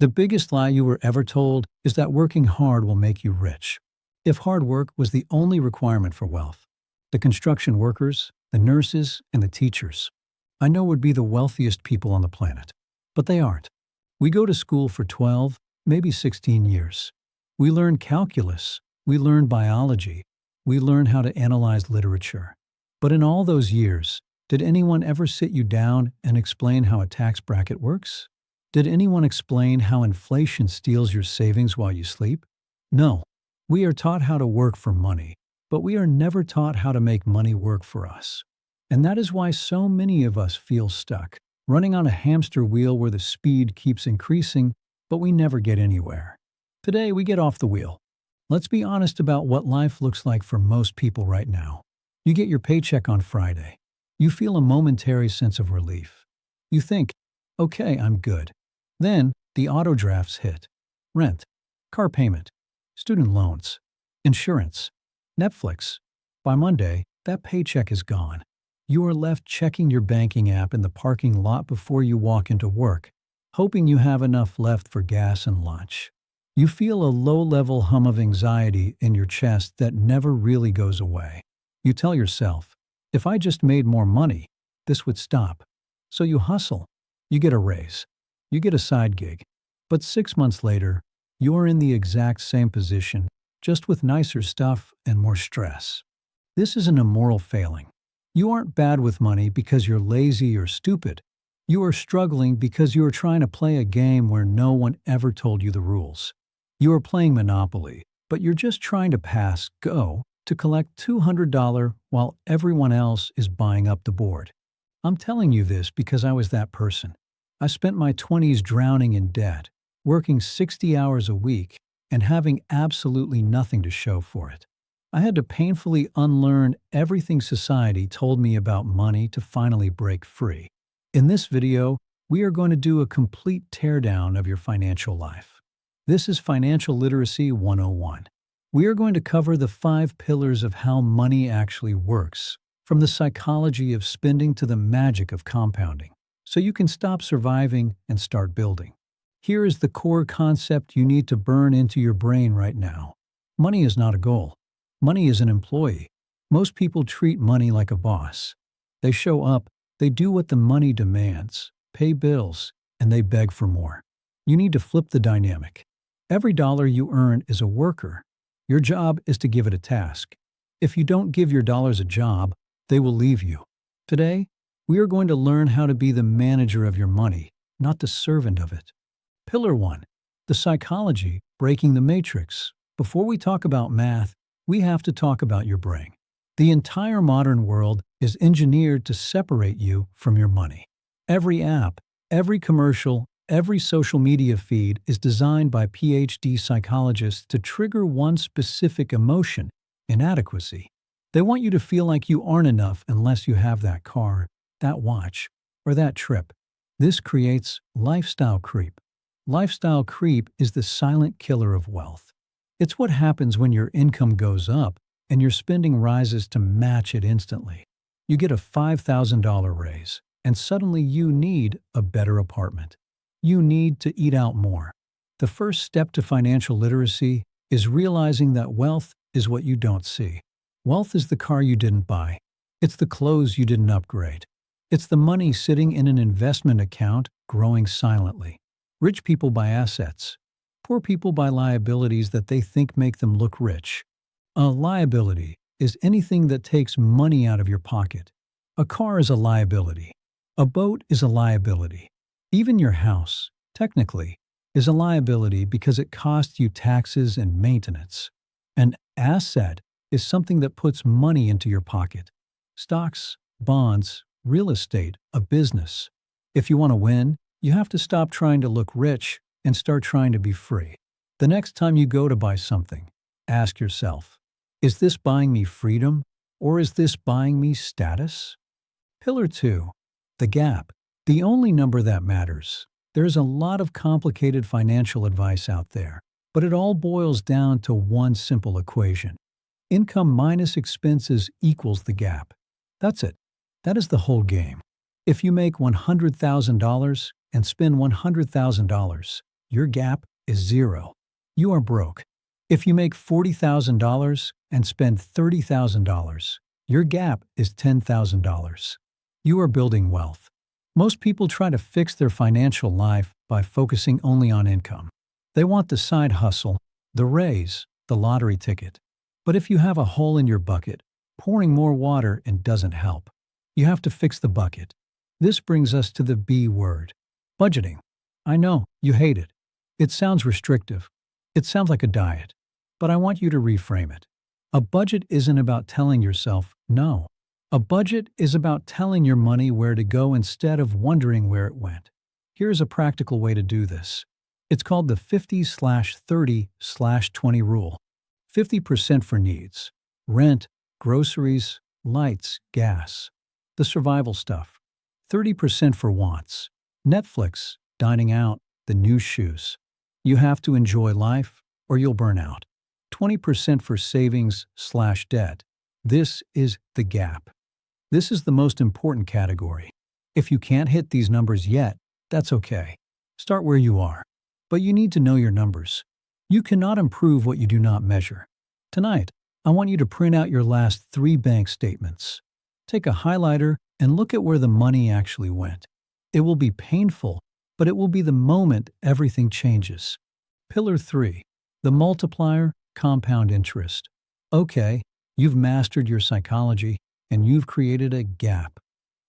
The biggest lie you were ever told is that working hard will make you rich. If hard work was the only requirement for wealth, the construction workers, the nurses, and the teachers, I know would be the wealthiest people on the planet. But they aren't. We go to school for 12, maybe 16 years. We learn calculus, we learn biology, we learn how to analyze literature. But in all those years, did anyone ever sit you down and explain how a tax bracket works? Did anyone explain how inflation steals your savings while you sleep? No. We are taught how to work for money, but we are never taught how to make money work for us. And that is why so many of us feel stuck, running on a hamster wheel where the speed keeps increasing, but we never get anywhere. Today, we get off the wheel. Let's be honest about what life looks like for most people right now. You get your paycheck on Friday. You feel a momentary sense of relief. You think, okay, I'm good. Then, the auto drafts hit. Rent, car payment, student loans, insurance, Netflix. By Monday, that paycheck is gone. You are left checking your banking app in the parking lot before you walk into work, hoping you have enough left for gas and lunch. You feel a low-level hum of anxiety in your chest that never really goes away. You tell yourself, if I just made more money, this would stop. So you hustle. You get a raise. You get a side gig. But 6 months later, you are in the exact same position, just with nicer stuff and more stress. This isn't a moral failing. You aren't bad with money because you're lazy or stupid. You are struggling because you are trying to play a game where no one ever told you the rules. You are playing Monopoly, but you're just trying to pass go to collect $200 while everyone else is buying up the board. I'm telling you this because I was that person. I spent my 20s drowning in debt, working 60 hours a week, and having absolutely nothing to show for it. I had to painfully unlearn everything society told me about money to finally break free. In this video, we are going to do a complete teardown of your financial life. This is Financial Literacy 101. We are going to cover the 5 pillars of how money actually works, from the psychology of spending to the magic of compounding, so you can stop surviving and start building. Here is the core concept you need to burn into your brain right now. Money is not a goal. Money is an employee. Most people treat money like a boss. They show up, they do what the money demands, pay bills, and they beg for more. You need to flip the dynamic. Every dollar you earn is a worker. Your job is to give it a task. If you don't give your dollars a job, they will leave you. Today, we are going to learn how to be the manager of your money, not the servant of it. Pillar 1. The psychology, breaking the matrix. Before we talk about math, we have to talk about your brain. The entire modern world is engineered to separate you from your money. Every app, every commercial, every social media feed is designed by PhD psychologists to trigger one specific emotion: inadequacy. They want you to feel like you aren't enough unless you have that car, that watch, or that trip. This creates lifestyle creep. Lifestyle creep is the silent killer of wealth. It's what happens when your income goes up and your spending rises to match it instantly. You get a $5,000 raise, and suddenly you need a better apartment. You need to eat out more. The first step to financial literacy is realizing that wealth is what you don't see. Wealth is the car you didn't buy. It's the clothes you didn't upgrade. It's the money sitting in an investment account growing silently. Rich people buy assets. Poor people buy liabilities that they think make them look rich. A liability is anything that takes money out of your pocket. A car is a liability. A boat is a liability. Even your house, technically, is a liability because it costs you taxes and maintenance. An asset is something that puts money into your pocket. Stocks, bonds, real estate, a business. If you want to win, you have to stop trying to look rich and start trying to be free. The next time you go to buy something, ask yourself, is this buying me freedom or is this buying me status? Pillar 2. The gap. The only number that matters. There's a lot of complicated financial advice out there, but it all boils down to one simple equation. Income minus expenses equals the gap. That's it. That is the whole game. If you make $100,000 and spend $100,000, your gap is zero. You are broke. If you make $40,000 and spend $30,000, your gap is $10,000. You are building wealth. Most people try to fix their financial life by focusing only on income. They want the side hustle, the raise, the lottery ticket. But if you have a hole in your bucket, pouring more water and doesn't help. You have to fix the bucket. This brings us to the B word, budgeting. I know, you hate it. It sounds restrictive. It sounds like a diet. But I want you to reframe it. A budget isn't about telling yourself no. A budget is about telling your money where to go instead of wondering where it went. Here's a practical way to do this. It's called the 50/30/20 rule. 50% for needs, rent, groceries, lights, gas, the survival stuff. 30% for wants, Netflix, dining out, the new shoes. You have to enjoy life or you'll burn out. 20% for savings/debt. This is the gap. This is the most important category. If you can't hit these numbers yet, that's okay. Start where you are. But you need to know your numbers. You cannot improve what you do not measure. Tonight, I want you to print out your last 3 bank statements. Take a highlighter and look at where the money actually went. It will be painful, but it will be the moment everything changes. Pillar 3, the multiplier, compound interest. Okay, you've mastered your psychology and you've created a gap.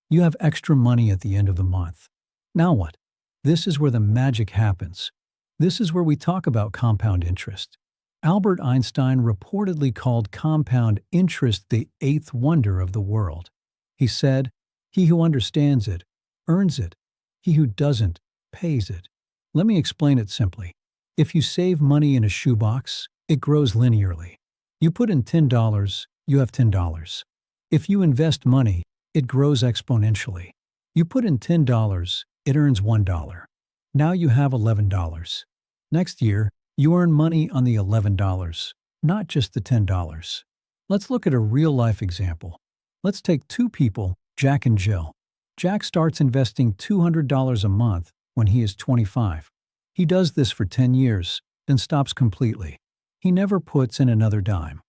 You have extra money at the end of the month. Now what? This is where the magic happens. This is where we talk about compound interest. Albert Einstein reportedly called compound interest the 8th wonder of the world. He said, "He who understands it, earns it. He who doesn't, pays it." Let me explain it simply. If you save money in a shoebox, it grows linearly. You put in $10, you have $10. If you invest money, it grows exponentially. You put in $10, it earns $1. Now you have $11. Next year, you earn money on the $11, not just the $10. Let's look at a real-life example. Let's take 2 people, Jack and Jill. Jack starts investing $200 a month when he is 25. He does this for 10 years, then stops completely. He never puts in another dime.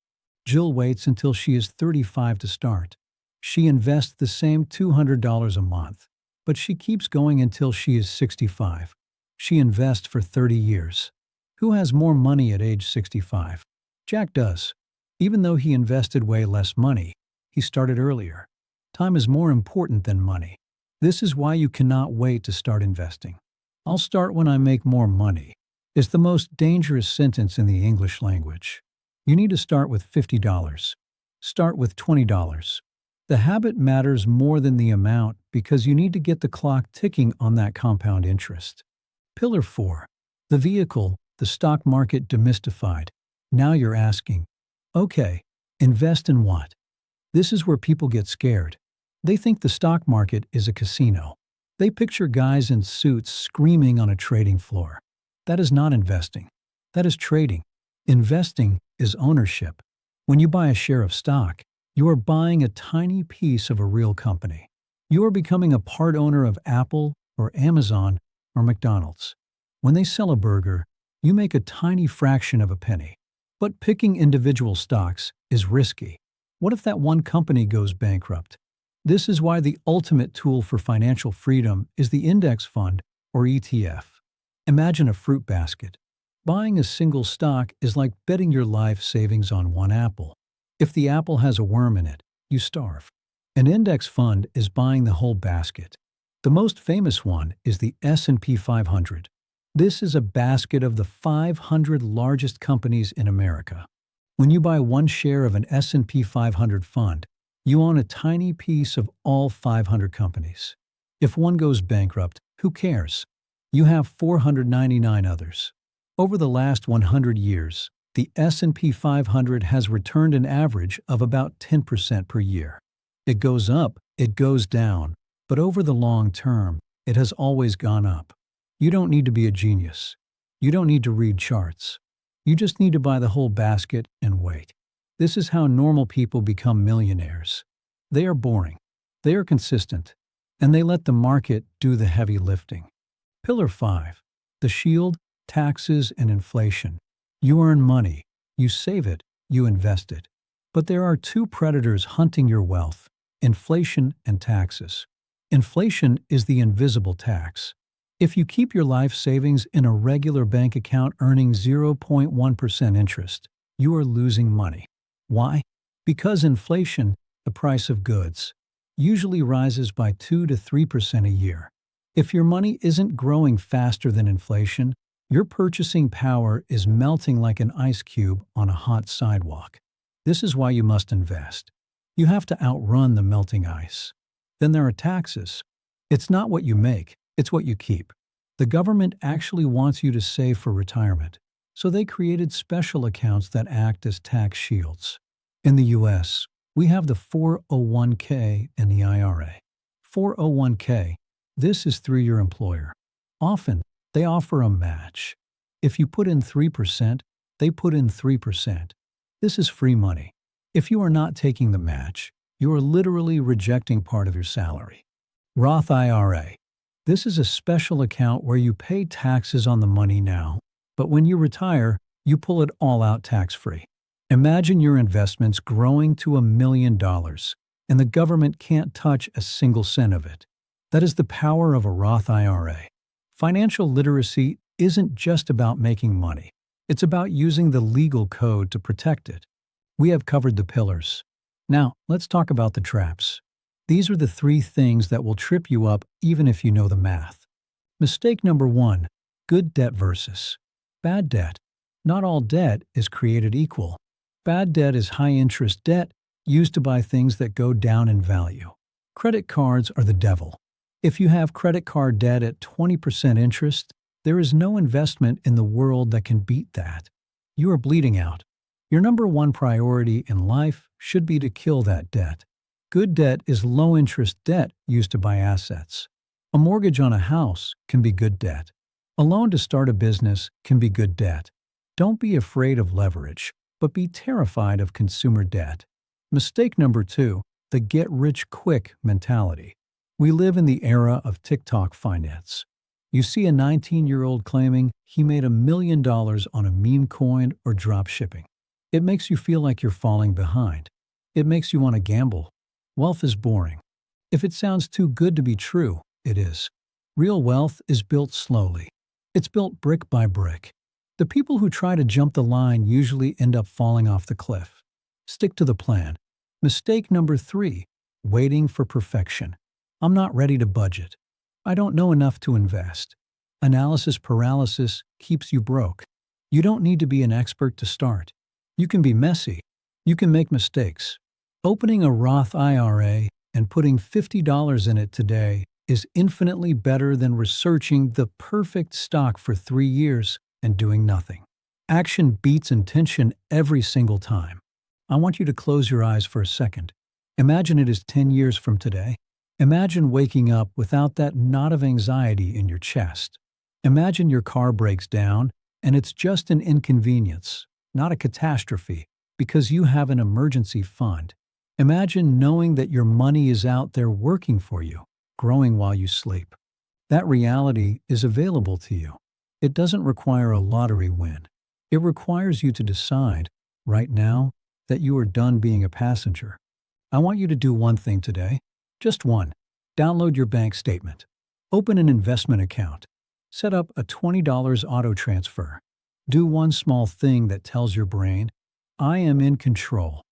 Jill waits until she is 35 to start. She invests the same $200 a month, but she keeps going until she is 65. She invests for 30 years. Who has more money at age 65? Jack does. Even though he invested way less money, he started earlier. Time is more important than money. This is why you cannot wait to start investing. "I'll start when I make more money" is the most dangerous sentence in the English language. You need to start with $50. Start with $20. The habit matters more than the amount because you need to get the clock ticking on that compound interest. Pillar 4, the vehicle, the stock market demystified. Now you're asking, okay, invest in what? This is where people get scared. They think the stock market is a casino. They picture guys in suits screaming on a trading floor. That is not investing. That is trading. Investing is ownership. When you buy a share of stock, you are buying a tiny piece of a real company. You are becoming a part owner of Apple or Amazon or McDonald's. When they sell a burger, you make a tiny fraction of a penny. But picking individual stocks is risky. What if that one company goes bankrupt? This is why the ultimate tool for financial freedom is the index fund or ETF. Imagine a fruit basket. Buying a single stock is like betting your life savings on one apple. If the apple has a worm in it, you starve. An index fund is buying the whole basket. The most famous one is the S&P 500. This is a basket of the 500 largest companies in America. When you buy one share of an S&P 500 fund, you own a tiny piece of all 500 companies. If one goes bankrupt, who cares? You have 499 others. Over the last 100 years, the S&P 500 has returned an average of about 10% per year. It goes up, it goes down, but over the long term, it has always gone up. You don't need to be a genius. You don't need to read charts. You just need to buy the whole basket and wait. This is how normal people become millionaires. They are boring. They are consistent. And they let the market do the heavy lifting. Pillar 5. The shield, taxes, and inflation. You earn money, you save it, you invest it. But there are two predators hunting your wealth: inflation and taxes. Inflation is the invisible tax. If you keep your life savings in a regular bank account earning 0.1% interest, you are losing money. Why? Because inflation, the price of goods, usually rises by 2 to 3% a year. If your money isn't growing faster than inflation, your purchasing power is melting like an ice cube on a hot sidewalk. This is why you must invest. You have to outrun the melting ice. Then there are taxes. It's not what you make, it's what you keep. The government actually wants you to save for retirement, so they created special accounts that act as tax shields. In the US, we have the 401k and the IRA. 401k, this is through your employer. Often, they offer a match. If you put in 3%, they put in 3%. This is free money. If you are not taking the match, you are literally rejecting part of your salary. Roth IRA. This is a special account where you pay taxes on the money now, but when you retire, you pull it all out tax-free. Imagine your investments growing to $1 million, and the government can't touch a single cent of it. That is the power of a Roth IRA. Financial literacy isn't just about making money. It's about using the legal code to protect it. We have covered the pillars. Now, let's talk about the traps. These are the 3 things that will trip you up even if you know the math. Mistake number 1, good debt versus bad debt. Not all debt is created equal. Bad debt is high-interest debt used to buy things that go down in value. Credit cards are the devil. If you have credit card debt at 20% interest, there is no investment in the world that can beat that. You are bleeding out. Your number 1 priority in life should be to kill that debt. Good debt is low-interest debt used to buy assets. A mortgage on a house can be good debt. A loan to start a business can be good debt. Don't be afraid of leverage, but be terrified of consumer debt. Mistake number 2, the get-rich-quick mentality. We live in the era of TikTok finance. You see a 19-year-old claiming he made $1 million on a meme coin or drop shipping. It makes you feel like you're falling behind. It makes you want to gamble. Wealth is boring. If it sounds too good to be true, it is. Real wealth is built slowly. It's built brick by brick. The people who try to jump the line usually end up falling off the cliff. Stick to the plan. Mistake number 3, waiting for perfection. I'm not ready to budget. I don't know enough to invest. Analysis paralysis keeps you broke. You don't need to be an expert to start. You can be messy. You can make mistakes. Opening a Roth IRA and putting $50 in it today is infinitely better than researching the perfect stock for 3 years and doing nothing. Action beats intention every single time. I want you to close your eyes for a second. Imagine it is 10 years from today. Imagine waking up without that knot of anxiety in your chest. Imagine your car breaks down and it's just an inconvenience, not a catastrophe, because you have an emergency fund. Imagine knowing that your money is out there working for you, growing while you sleep. That reality is available to you. It doesn't require a lottery win. It requires you to decide, right now, that you are done being a passenger. I want you to do one thing today. Just one. Download your bank statement. Open an investment account. Set up a $20 auto transfer. Do one small thing that tells your brain, I am in control.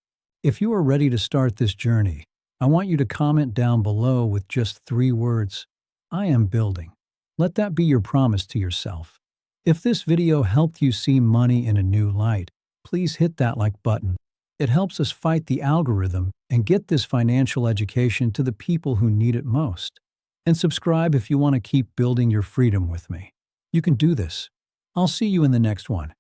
If you are ready to start this journey, I want you to comment down below with just 3 words. I am building. Let that be your promise to yourself. If this video helped you see money in a new light, please hit that like button. It helps us fight the algorithm and get this financial education to the people who need it most. And subscribe if you want to keep building your freedom with me. You can do this. I'll see you in the next one.